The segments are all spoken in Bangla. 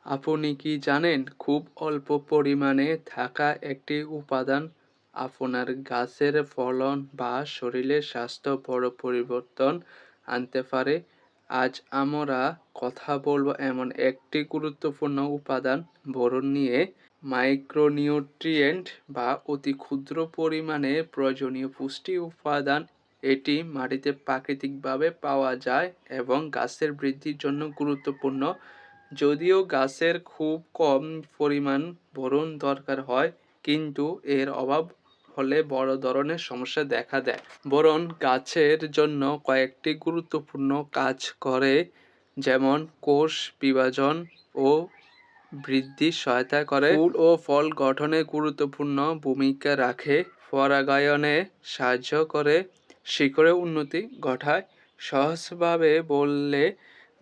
আপনি কি জানেন খুব অল্প পরিমাণে থাকা একটি উপাদান আপনার গাছের ফলন বা শরীরের স্বাস্থ্য বড় পরিবর্তন আনতে পারে? আজ আমরা কথা বলবো এমন একটি গুরুত্বপূর্ণ উপাদান বোরন নিয়ে। মাইক্রোনিউট্রিয়েন্ট বা অতি ক্ষুদ্র পরিমাণে প্রয়োজনীয় পুষ্টি উপাদান। এটি মাটিতে প্রাকৃতিকভাবে পাওয়া যায় এবং গাছের বৃদ্ধির জন্য গুরুত্বপূর্ণ। যদিও গাছের খুব কম পরিমাণ বোরন দরকার হয়, কিন্তু এর অভাব হলে বড় ধরনের সমস্যা দেখা দেয়। বোরন গাছের জন্য কয়েকটি গুরুত্বপূর্ণ কাজ করে, যেমন কোষ বিভাজন ও বৃদ্ধির সহায়তা করে, ফুল ও ফল গঠনে গুরুত্বপূর্ণ ভূমিকা রাখে, পরাগায়নে সাহায্য করে, শিকড়ে উন্নতি ঘটায়। সহজভাবে বললে,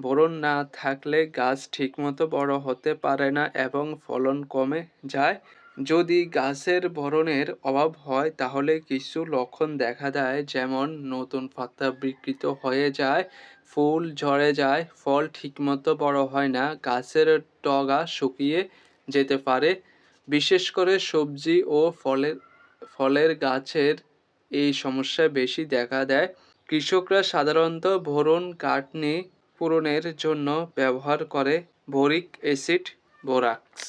বোরন না থাকলে গাছ ঠিকমতো বড় হতে পারে না এবং ফলন কমে যায়। যদি গাছের বোরনের অভাব হয় তাহলে কিছু লক্ষণ দেখা দেয়, যেমন নতুন পাতা বিকৃত হয়ে যায়, ফুল ঝরে যায়, ফল ঠিকমতো বড় হয় না, গাছের ডগা শুকিয়ে যেতে পারে। বিশেষ করে সবজি ও ফলের গাছের এই সমস্যা বেশি দেখা দেয়। কৃষকরা সাধারণত বোরন ঘাটতি পূরণের জন্য ব্যবহার করে বোরিক অ্যাসিড, বোরাক্স।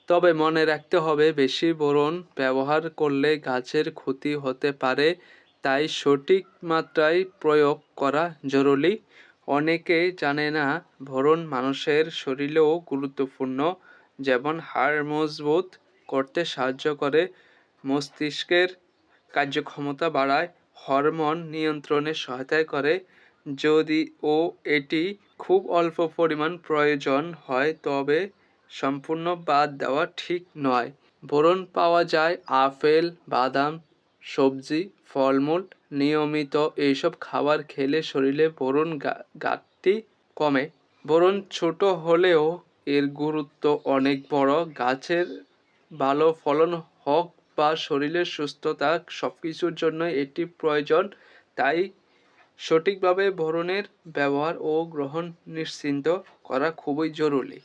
তবে মনে রাখতে হবে, বেশি বোরন ব্যবহার করলে গাছের ক্ষতি হতে পারে, তাই সঠিক মাত্রায় প্রয়োগ করা জরুরি। অনেকে জানে না, বোরন মানুষের শরীরেও গুরুত্বপূর্ণ, যেমন হাড় মজবুত করতে সাহায্য করে, মস্তিষ্কের কার্যক্ষমতা বাড়ায়, হরমোন নিয়ন্ত্রণে সহায়তা করে। যদিও এটি খুব অল্প পরিমাণ প্রয়োজন হয়, তবে সম্পূর্ণ বাদ দেওয়া ঠিক নয়। বোরন পাওয়া যায় আপেল, বাদাম, সবজি, ফলমূল। নিয়মিত এইসব খাবার খেলে শরীরে বোরন ঘাটতি কমে। বোরন ছোট হলেও এর গুরুত্ব অনেক বড়। গাছের ভালো ফলন হোক বা শরীরের সুস্থতা, সবকিছুর জন্য এটি প্রয়োজন। তাই সঠিকভাবে বোরনের ব্যবহার ও গ্রহণ নিশ্চিত করা খুবই জরুরি।